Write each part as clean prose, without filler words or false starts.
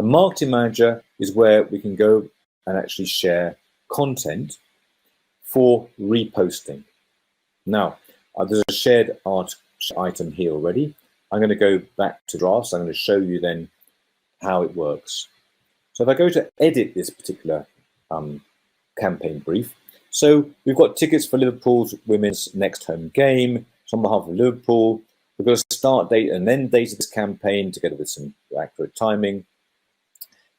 marketing manager is where we can go and actually share content for reposting. Now, there's a shared art item here already. I'm going to go back to drafts. I'm going to show you then how it works. So if I go to edit this particular campaign brief, so we've got tickets for Liverpool's women's next home game. So on behalf of Liverpool, we've got a start date and end date of this campaign together with some accurate timing.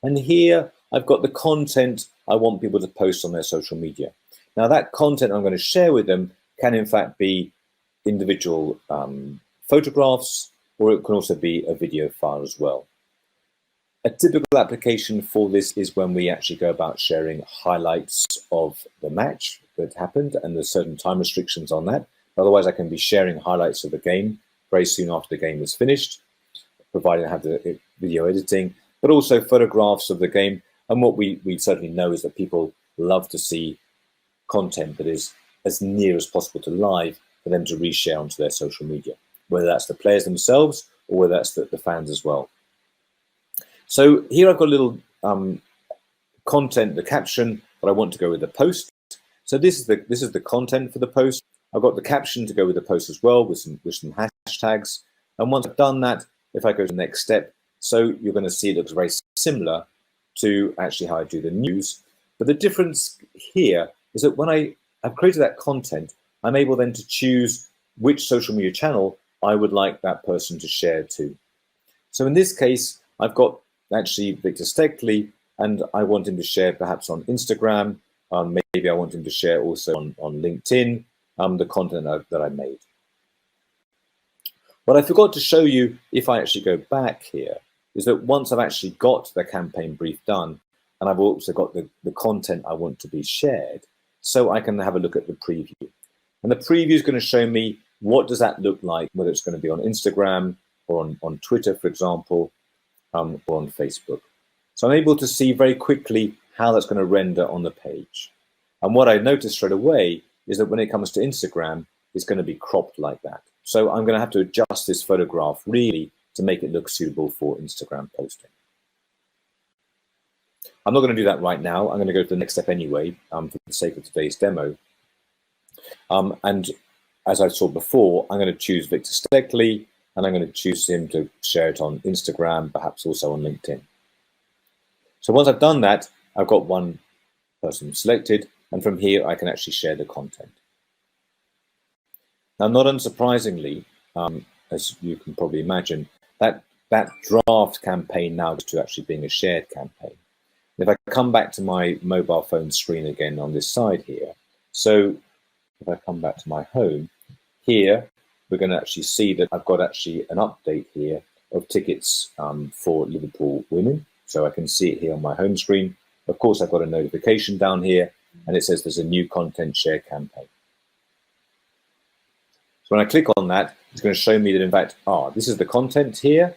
And here I've got the content I want people to post on their social media. Now that content I'm going to share with them can in fact be individual photographs, or it can also be a video file as well. A typical application for this is when we actually go about sharing highlights of the match that happened, and there's certain time restrictions on that. Otherwise, I can be sharing highlights of the game very soon after the game is finished, provided I have the video editing, but also photographs of the game. And what we certainly know is that people love to see content that is as near as possible to live for them to reshare onto their social media, whether that's the players themselves or whether that's the fans as well. So here I've got a little content, the caption that I want to go with the post. So this is the content for the post. I've got the caption to go with the post as well with some hashtags. And once I've done that, if I go to the next step, so you're going to see it looks very similar to actually how I do the news. But the difference here is that when I've created that content, I'm able then to choose which social media channel I would like that person to share to. So in this case, I've got actually Victor Steckley, and I want him to share perhaps on Instagram. Maybe I want him to share also on LinkedIn the content that I made. What I forgot to show you, if I actually go back here, is that once I've actually got the campaign brief done, and I've also got the content I want to be shared, so I can have a look at the preview. And the preview is going to show me what does that look like, whether it's going to be on Instagram or on Twitter, for example, or on Facebook. So I'm able to see very quickly how that's going to render on the page. And what I noticed straight away is that when it comes to Instagram, it's going to be cropped like that. So I'm going to have to adjust this photograph really to make it look suitable for Instagram posting. I'm not going to do that right now. I'm going to go to the next step anyway, for the sake of today's demo. And as I saw before, I'm going to choose Victor Steckley, and I'm going to choose him to share it on Instagram, perhaps also on LinkedIn. So once I've done that, I've got one person selected, and from here I can actually share the content. Now, not unsurprisingly, as you can probably imagine, that draft campaign now is to actually being a shared campaign. If I come back to my mobile phone screen again on this side here, so if I come back to my home, here we're going to actually see that I've got actually an update here of tickets for Liverpool women. So I can see it here on my home screen. Of course, I've got a notification down here, and it says there's a new content share campaign. So when I click on that, it's going to show me that, in fact, this is the content here,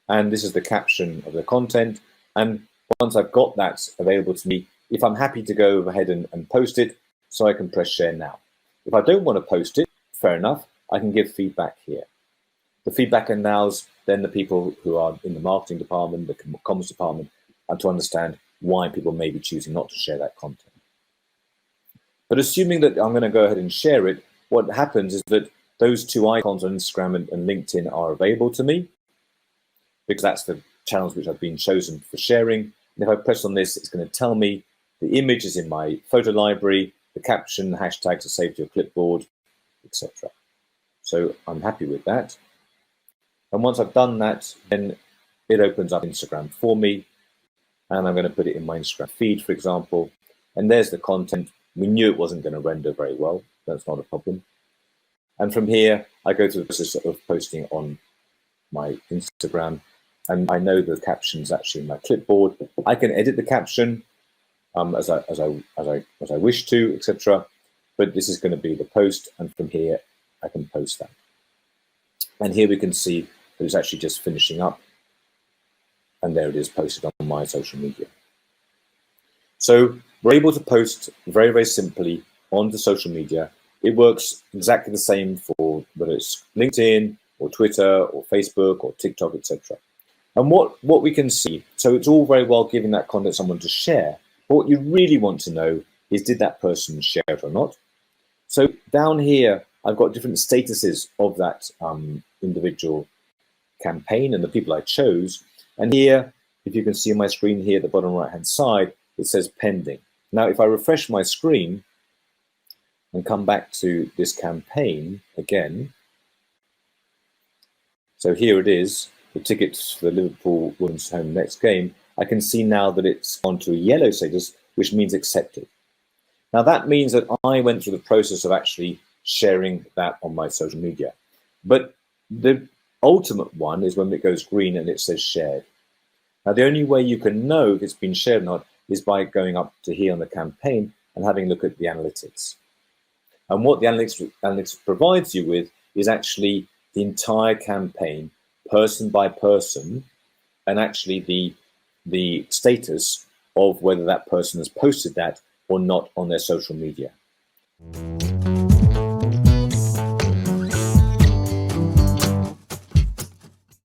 and this is the caption of the content. And once I've got that available to me, if I'm happy to go ahead and post it, so I can press share now. If I don't want to post it, fair enough, I can give feedback here. The feedback allows then the people who are in the marketing department, the comms department, to understand why people may be choosing not to share that content. But assuming that I'm going to go ahead and share it, what happens is that those two icons on Instagram and LinkedIn are available to me, because that's the channels which have been chosen for sharing. And if I press on this, it's going to tell me the image is in my photo library, the caption, the hashtags are saved to your clipboard, etc. So I'm happy with that. And once I've done that, then it opens up Instagram for me. And I'm going to put it in my Instagram feed, for example. And there's the content. We knew it wasn't going to render very well. That's not a problem. And from here, I go through the process of posting on my Instagram. And I know the caption's actually in my clipboard. I can edit the caption as I wish to, etc. But this is going to be the post, and from here I can post that. And here we can see that it's actually just finishing up, and there it is posted on my social media. So we're able to post very, very simply onto social media. It works exactly the same for whether it's LinkedIn or Twitter or Facebook or TikTok, etc. And what we can see, so it's all very well giving that content someone to share, but what you really want to know is, did that person share it or not? So down here, I've got different statuses of that individual campaign and the people I chose. And here, if you can see on my screen here at the bottom right-hand side, it says pending. Now, if I refresh my screen and come back to this campaign again, so here it is, the tickets for the Liverpool women's home next game, I can see now that it's on to a yellow status, which means accepted. Now that means that I went through the process of actually sharing that on my social media. But the ultimate one is when it goes green and it says shared. Now the only way you can know if it's been shared or not is by going up to here on the campaign and having a look at the analytics. And what the analytics provides you with is actually the entire campaign, person by person, and actually the status of whether that person has posted that or not on their social media.